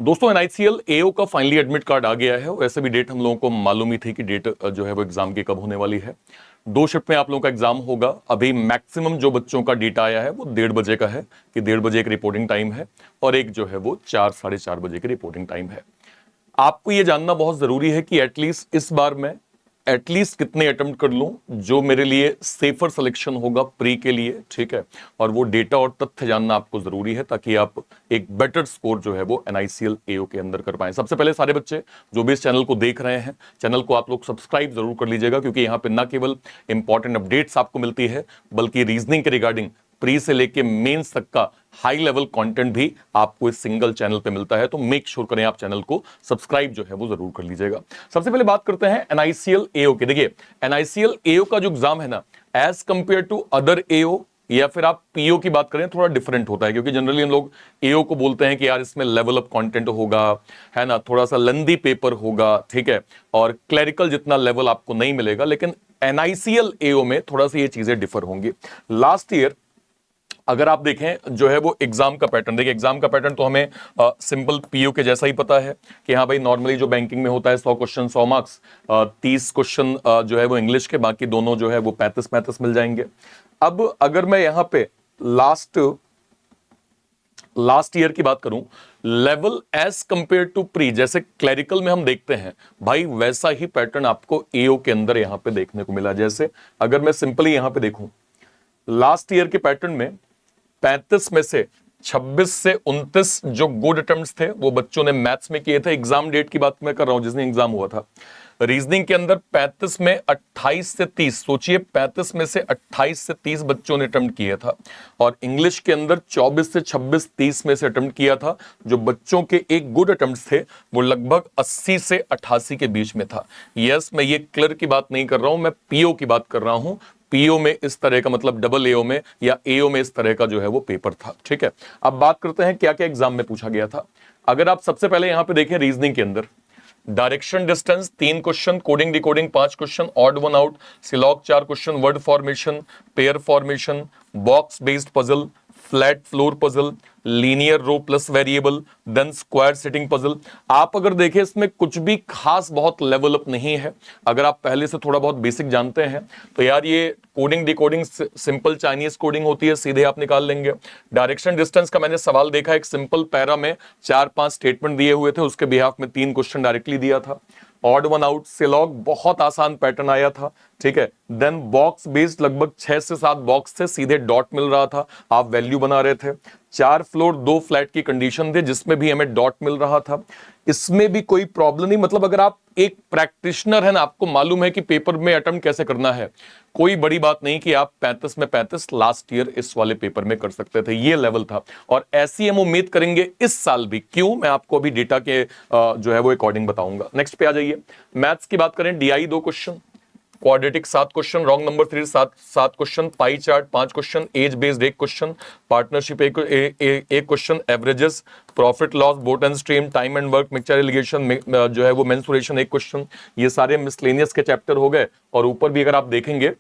दोस्तों एनआईसीएल एओ का finally admit card आ गया है। वैसे भी डेट हम लोगों को मालूम ही थी कि डेट जो है वो एग्जाम की कब होने वाली है। 2 शिफ्ट में आप लोगों का एग्जाम होगा। अभी मैक्सिमम जो बच्चों का डेटा आया है वो 1:30 बजे का है कि 1:30 बजे एक रिपोर्टिंग टाइम है और एक जो है वो 4 साढ़े 4 बजे की रिपोर्टिंग टाइम है। आपको ये जानना बहुत जरूरी है कि एटलीस्ट इस बार मैं एटलीस्ट कितने अटेम्प्ट कर लूं जो मेरे लिए सेफर सिलेक्शन होगा प्री के लिए, ठीक है। और वो डेटा और तथ्य जानना आपको जरूरी है ताकि आप एक बेटर स्कोर जो है वो एनआईसीएल एओ के अंदर कर पाए। सबसे पहले सारे बच्चे जो भी इस चैनल को देख रहे हैं, चैनल को आप लोग सब्सक्राइब जरूर कर लीजिएगा, क्योंकि यहाँ पे ना केवल इंपॉर्टेंट अपडेट्स आपको मिलती है बल्कि रीजनिंग के रिगार्डिंग प्री से लेके मेंस तक का हाई लेवल कंटेंट भी आपको इस सिंगल चैनल पे मिलता है। तो मेक श्योर करें आप चैनल को सब्सक्राइब जो है वो जरूर कर लीजिएगा। सबसे पहले बात करते हैं एनआईसीएल एओ की। देखिए एनआईसीएल एओ का जो एग्जाम है ना, एज कंपेयर टू अदर एओ या फिर आप पीओ की बात करें, थोड़ा डिफरेंट होता है। क्योंकि जनरली हम लोग एओ को बोलते हैं कि यार इसमें लेवल अप कंटेंट होगा, है ना, थोड़ा सा लेंदी पेपर होगा, ठीक है, और क्लरिकल जितना लेवल आपको नहीं मिलेगा। लेकिन एनआईसीएल एओ में थोड़ा सा ये चीजें डिफर होंगी। लास्ट ईयर अगर आप देखें जो है वो एग्जाम का पैटर्न, देखिए एग्जाम का पैटर्न तो हमें सिंपल पीओ के जैसा ही पता है कि हाँ भाई नॉर्मली जो बैंकिंग में होता है 100 क्वेश्चन 100 मार्क्स, 30 क्वेश्चन जो है वो इंग्लिश के, बाकी दोनों जो है वो 35-35 मिल जाएंगे। अब अगर मैं यहां पे लास्ट ईयर की बात करूं, level as compare to pre जैसे क्लरिकल में हम देखते हैं भाई, वैसा ही पैटर्न आपको एओ के अंदर यहां पे देखने को मिला। जैसे अगर मैं सिंपली यहां पे देखूं लास्ट ईयर के पैटर्न में 35 में से 26 से 29 जो गुड अटेम्प्ट्स थे वो बच्चों ने मैथ्स में किए थे। एग्जाम डेट की बात मैं कर रहा हूं जिस दिन एग्जाम हुआ था। रीजनिंग के अंदर 35 में 28 से 30, सोचिए 35 में से 28 से 30 बच्चों ने अटेम्प्ट किया था। और इंग्लिश के अंदर 24 से 26 30 में से अटेम्प्ट किया था। जो बच्चों के एक गुड अटेम्प्ट्स थे वो लगभग 80 से 88 के बीच में था। यस, मैं ये क्लर की बात नहीं कर रहा हूं, मैं पीओ की बात कर रहा हूं। पीओ में इस तरह का, मतलब डबल एओ में या एओ में इस तरह का जो है वो पेपर था, ठीक है। अब बात करते हैं क्या क्या एग्जाम में पूछा गया था। अगर आप सबसे पहले यहां पे देखें रीजनिंग के अंदर, direction distance 3 question, coding decoding 5 question, odd one out, syllogism 4 question, word formation, pair formation, box based puzzle, flat floor puzzle, linear row plus variable, then square sitting puzzle. आप अगर देखें इसमें कुछ भी खास बहुत लेवल अप नहीं है। अगर आप पहले से थोड़ा बहुत बेसिक जानते हैं तो यार ये coding decoding simple Chinese coding होती है, सीधे आप निकाल लेंगे। डायरेक्शन डिस्टेंस का मैंने सवाल देखा, एक सिंपल पैरा में 4-5 स्टेटमेंट दिए हुए थे, उसके बिहाफ में 3 क्वेश्चन डायरेक्टली दिया था। ऑड वन आउट, सिलॉग बहुत आसान पैटर्न आया था, ठीक है। देन बॉक्स बेस्ड लगभग 6 से 7 बॉक्स थे, सीधे डॉट मिल रहा था, आप वैल्यू बना रहे थे। 4 फ्लोर 2 फ्लैट की कंडीशन थे जिसमें भी हमें डॉट मिल रहा था। इसमें भी कोई प्रॉब्लम नहीं, मतलब अगर आप एक प्रैक्टिशनर है ना, आपको मालूम है कि पेपर में अटेम्प्ट कैसे करना है, कोई बड़ी बात नहीं कि आप 35 में 35 लास्ट ईयर इस वाले पेपर में कर सकते थे। ये लेवल था और ऐसी हम उम्मीद करेंगे इस साल भी। क्यों, मैं आपको अभी डेटा के जो है वो अकॉर्डिंग बताऊंगा। नेक्स्ट पे आ जाइए। मैथ्स की बात करें, DI 2 question, quadratic 7 question, wrong number 3 7 question, pie chart 5 question, age based 1 question, partnership एक question, averages, profit loss, boat and stream, time and work, mixture alligation जो है वो मेंसुरेशन 1 क्वेश्चन। ये सारे मिसलेनियस के चैप्टर हो गए। और ऊपर भी अगर आप देखेंगे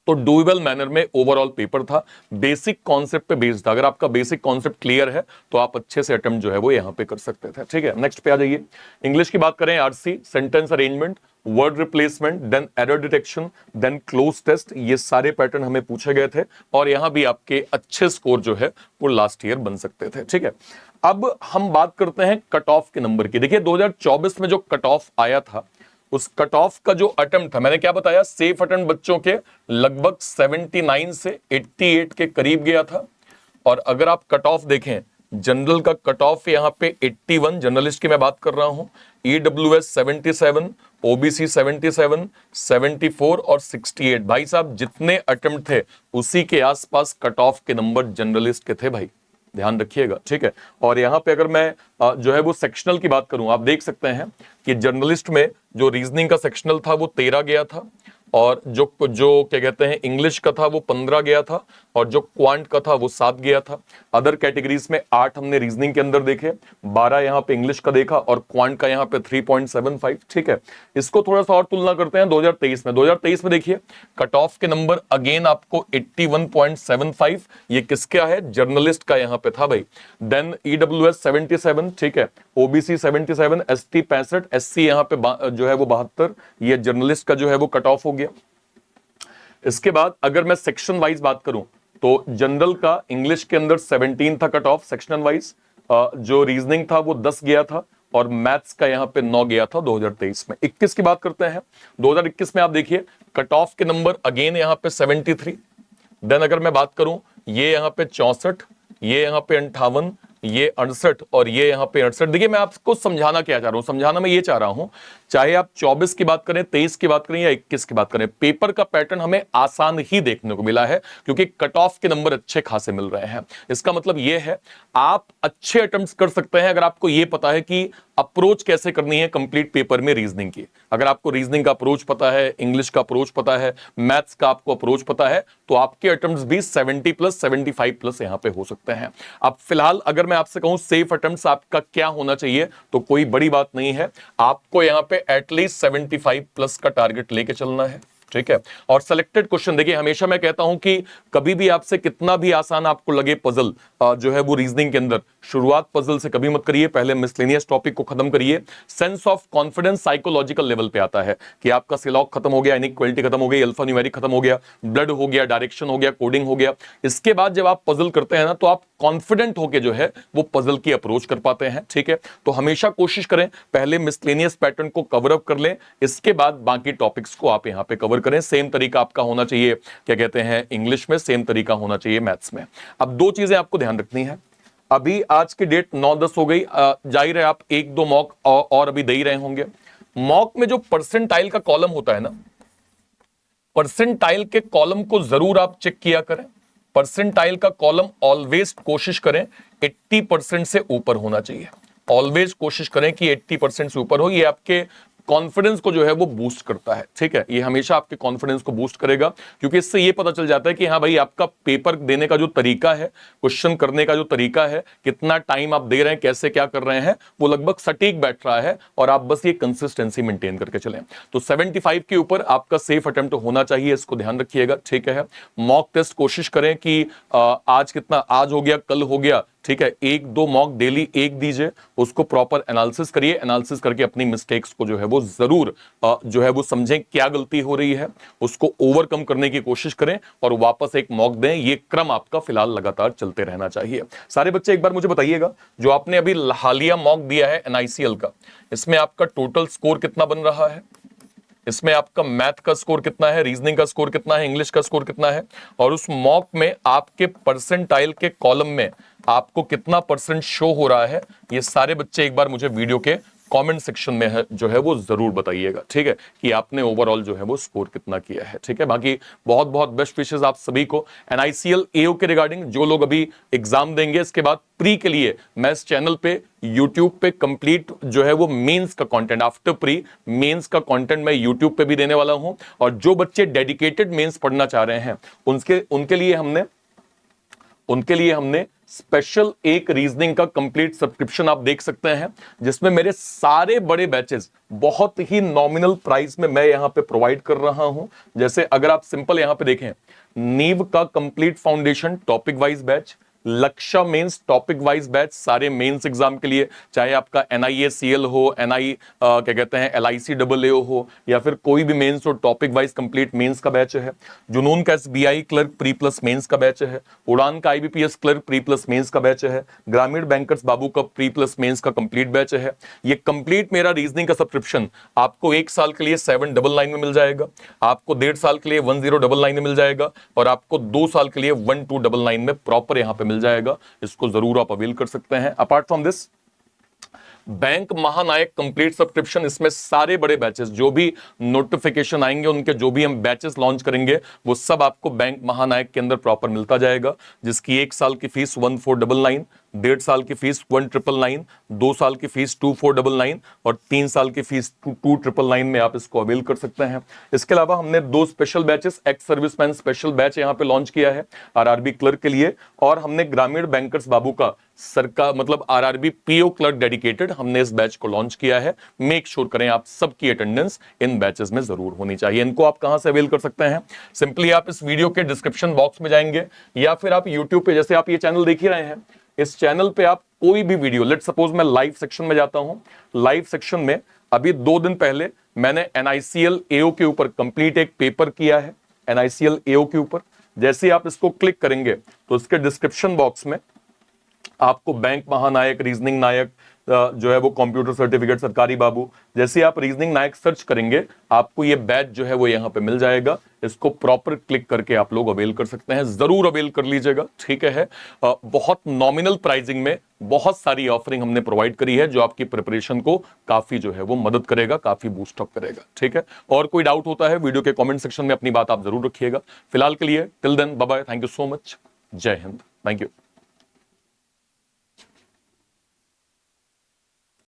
तो डुएबल मैनर में ओवरऑल पेपर था, बेसिक कॉन्सेप्ट पे बेस्ड था। अगर आपका बेसिक कॉन्सेप्ट क्लियर है तो आप अच्छे से अटेम्प्ट जो है वो यहां पे कर सकते थे, ठीक है। नेक्स्ट पे आ जाइए। इंग्लिश की बात करें, RC, sentence arrangement, word replacement, then error detection, then cloze test, ये सारे पैटर्न हमें पूछे गए थे और यहां भी आपके अच्छे स्कोर जो है वो लास्ट ईयर बन सकते थे, ठीक है। अब हम बात करते हैं कट ऑफ के नंबर की। देखिए 2024 में जो कट ऑफ आया था, उस कट ऑफ का जो अटेम्प्ट था, मैंने क्या बताया, सेफ अटेम्प्ट बच्चों के लगभग 79 से 88 के करीब गया था। और अगर आप कट ऑफ देखें, जनरल का कट ऑफ यहां पे 81, जर्नलिस्ट की मैं बात कर रहा हूं, ईडब्ल्यूएस 77, ओबीसी 77, 74 और 68। भाई साहब जितने अटेम्प्ट थे उसी के आसपास कट ऑफ के नंबर जनरलिस्ट के थे भाई, ध्यान रखिएगा, ठीक है। और यहां पे अगर मैं जो है वो सेक्शनल की बात करूं, आप देख सकते हैं कि जर्नलिस्ट में जो रीजनिंग का सेक्शनल था वो 13 गया था, और जो जो क्या कहते हैं इंग्लिश का था वो 15 गया था, और जो क्वांट का था वो 7 गया था। अदर कैटेगरीज में 8 हमने रीजनिंग के अंदर देखे, 12 यहां पे इंग्लिश का देखा, और क्वांट का यहां पे 3.75। ठीक है, इसको थोड़ा सा और तुलना करते हैं 2023 में। 2023 में देखिए कट ऑफ के नंबर अगेन आपको 81.75, ये किसका है, जर्नलिस्ट का यहां पे था भाई। देन ईडब्ल्यूएस 77, ठीक है, ओबीसी 77, एसटी 65, एससी यहां पे जो है वो 72, ये जर्नलिस्ट का जो है वो कट ऑफ हो गया। इसके बाद अगर मैं सेक्शन वाइज बात करूं तो जनरल का इंग्लिश के अंदर 17 था कट ऑफ सेक्शन वाइज, जो रीजनिंग था वो 10 गया था, और मैथ्स का यहां पे 9 गया था 2023 में। 21 की बात करते हैं, 2021 में आप देखिए कट ऑफ के नंबर अगेन यहां पे 73। देन अगर मैं बात करूं ये यहां पे 64, ये यहां पे 58, ये 68, और ये यहां पे 68। देखिए मैं आपको समझाना क्या चाह रहा हूं, समझाना मैं ये चाह रहा हूं, चाहे आप 24 की बात करें, 23 की बात करें या 21 की बात करें, पेपर का पैटर्न हमें आसान ही देखने को मिला है, क्योंकि कट ऑफ के नंबर अच्छे खासे मिल रहे हैं। इसका मतलब यह है आप अच्छे अटेम्प्ट्स कर सकते हैं अगर आपको यह पता है कि अप्रोच कैसे करनी है कंप्लीट पेपर में रीजनिंग की। अगर आपको रीजनिंग का अप्रोच पता है, इंग्लिश का अप्रोच पता है, मैथ्स का आपको अप्रोच पता है, तो आपके अटेम्प्ट्स भी 70 प्लस 75 प्लस यहां पे हो सकते हैं। अब फिलहाल अगर मैं आपसे कहूं सेफ अटेम्प्ट्स आपका क्या होना चाहिए, तो कोई बड़ी बात नहीं है, आपको यहां पे एटलीस्ट 75 प्लस का टारगेट लेके चलना है। ठीक है, और सिलेक्टेड क्वेश्चन देखिए, हमेशा मैं कहता हूं कि कभी भी आपसे कितना भी आसान आपको लगे पजल जो है वो रीजनिंग के अंदर, शुरुआत पजल से कभी मत करिए, पहले मिसलेनियस टॉपिक को खत्म करिए। Sense of confidence psychological level पे आता है कि आपका सिलॉक खत्म हो गया, इनइक्वालिटी खत्म हो गई, अल्फा न्यूमेरिक खत्म हो गया, ब्लड हो गया, डायरेक्शन हो गया, कोडिंग हो गया। इसके बाद जब आप पजल करते हैं ना, तो आप कॉन्फिडेंट होकर जो है वो पजल की अप्रोच कर पाते हैं। ठीक है, तो हमेशा कोशिश करें पहले मिसलेनियस पैटर्न को कवर अप कर लें, इसके बाद बाकी टॉपिक्स को आप यहां पे कवर करें। सेम तरीका आपका होना चाहिए क्या कहते हैं इंग्लिश में, सेम तरीका होना चाहिए मैथ्स में। अब दो चीजें आपको ध्यान रखनी है, अभी आज की डेट 9-10 हो गई, जाहिर है आप 1-2 मॉक और अभी दे ही रहे होंगे। मॉक में जो परसेंटाइल का कॉलम होता है ना, परसेंटाइल के कॉलम को जरूर आप चेक किया करें। परसेंटाइल का कॉलम ऑलवेज कोशिश करें 80% से ऊपर होना चाहिए, ऑलवेज कोशिश करें कि 80% से ऊपर हो। ये आपके कॉन्फिडेंस को जो है वो बूस्ट करता है। ठीक है, ये हमेशा आपके कॉन्फिडेंस को बूस्ट करेगा, क्योंकि इससे ये पता चल जाता है कि हाँ भाई आपका पेपर देने का जो तरीका है, क्वेश्चन करने का जो तरीका है, कितना टाइम आप दे रहे हैं, कैसे क्या कर रहे हैं, वो लगभग सटीक बैठ रहा है, और आप बस ये कंसिस्टेंसी मेंटेन करके चलें। तो 75 के ऊपर आपका सेफ अटेम्प्ट होना चाहिए, इसको ध्यान रखिएगा। ठीक है, मॉक टेस्ट कोशिश करें कि आज कितना, आज हो गया, कल हो गया, ठीक है, 1-2 मॉक डेली एक दीजिए, उसको प्रॉपर एनालिसिस करिए, एनालिसिस करके अपनी मिस्टेक्स को जो है वो जरूर जो है वो समझें क्या गलती हो रही है, उसको ओवरकम करने की कोशिश करें और वापस एक मॉक दें। ये क्रम आपका फिलहाल लगातार चलते रहना चाहिए। सारे बच्चे एक बार मुझे बताइएगा, जो आपने अभी हालिया मॉक दिया है एनआईसीएल का, इसमें आपका टोटल स्कोर कितना बन रहा है, इसमें आपका मैथ का स्कोर कितना है, रीजनिंग का स्कोर कितना है, इंग्लिश का स्कोर कितना है, और उस मॉक में आपके परसेंटाइल के कॉलम में आपको कितना परसेंट शो हो रहा है, ये सारे बच्चे एक बार मुझे वीडियो के कमेंट सेक्शन में है जो है वो जरूर बताइएगा। ठीक है, कि आपने ओवरऑल जो है वो स्कोर कितना किया है। ठीक है, बाकी बहुत बहुत बेस्ट विशेस आप सभी को एनआईसीएल एओ के रिगार्डिंग। जो लोग अभी एग्जाम देंगे इसके बाद प्री के लिए, मैं इस चैनल पे यूट्यूब पे कंप्लीट जो है वो मेंस का कंटेंट, आफ्टर प्री मेंस का कंटेंट मैं यूट्यूब पे भी देने वाला हूं। और जो बच्चे डेडिकेटेड मेंस पढ़ना चाह रहे हैं उनके लिए हमने स्पेशल एक रीजनिंग का कंप्लीट सब्सक्रिप्शन आप देख सकते हैं, जिसमें मेरे सारे बड़े बैचेस बहुत ही नॉमिनल प्राइस में मैं यहां पे प्रोवाइड कर रहा हूं। जैसे अगर आप सिंपल यहां पे देखें, नीव का complete foundation topic wise batch, लक्ष्य मेंस टॉपिक वाइज बैच सारे मेंस एग्जाम के लिए, चाहे आपका NIACL हो, क्या कहते हैं LICAA हो, या फिर कोई भी मेंस हो, टॉपिक वाइज कंप्लीट मेंस का बैच है। जुनून का SBI clerk pre plus mains का बैच है। उड़ान का IBPS clerk pre plus mains का बैच है। ग्रामीण बैंकर्स बाबू का प्री प्लस मेंस का कंप्लीट बैच है। ये कंप्लीट मेरा रीजनिंग का सब्सक्रिप्शन आपको 1 साल के लिए 799 में मिल जाएगा, आपको 1.5 साल के लिए 1099 में मिल जाएगा, और आपको 2 साल के लिए 1299 में प्रॉपर यहां पे मिल जाएगा। इसको जरूर आप अवेल कर सकते हैं। अपार्ट फ्रॉम दिस, बैंक महानायक कंप्लीट सब्सक्रिप्शन, इसमें सारे बड़े बैचेस जो भी नोटिफिकेशन आएंगे, उनके जो भी हम बैचेस लॉन्च करेंगे, वो सब आपको बैंक महानायक के अंदर प्रॉपर मिलता जाएगा, जिसकी 1 साल की फीस 1499, 1.5 साल की फीस 1999, 2 साल की फीस 2499 और 3 साल की फीस 2999 में आप इसको अवेल कर सकते हैं। इसके अलावा हमने 2 special batches, ex serviceman special batch यहाँ पे लॉन्च किया है आरआरबी क्लर्क के लिए, और हमने ग्रामीण बैंकर्स बाबू का सरकार मतलब आरआरबी पीओ क्लर्क डेडिकेटेड हमने इस बैच को लॉन्च किया है। मेक श्योर करें आप सबकी अटेंडेंस इन बैचेस में जरूर होनी चाहिए। इनको आप कहां से अवेल कर सकते हैं? सिंपली आप इस वीडियो के डिस्क्रिप्शन बॉक्स में जाएंगे या फिर आप यूट्यूब पे, जैसे आप ये चैनल देख ही रहे हैं, इस चैनल पे आप कोई भी वीडियो, लेट सपोज मैं लाइव सेक्शन में जाता हूं, लाइव सेक्शन में अभी 2 दिन पहले मैंने एनआईसीएल एओ के ऊपर कंप्लीट एक पेपर किया है, एनआईसीएल एओ के ऊपर। जैसे ही आप इसको क्लिक करेंगे तो इसके डिस्क्रिप्शन बॉक्स में आपको बैंक महानायक, रीजनिंग नायक जो है वो कंप्यूटर सर्टिफिकेट सरकारी बाबू, जैसे आप रीजनिंग नायक सर्च करेंगे आपको ये बैच जो है वो यहां पे मिल जाएगा। इसको प्रॉपर क्लिक करके आप लोग अवेल कर सकते हैं, जरूर अवेल कर लीजिएगा, ठीक है। बहुत नॉमिनल प्राइसिंग में बहुत सारी ऑफरिंग हमने प्रोवाइड करी है जो आपकी प्रिपरेशन को काफी जो है वो मदद करेगा, काफी बूस्ट अप करेगा, ठीक है। और कोई डाउट होता है वीडियो के कमेंट सेक्शन में अपनी बात आप जरूर रखिएगा। फिलहाल के लिए till then bye bye, thank you so much, Jai Hind, thank you.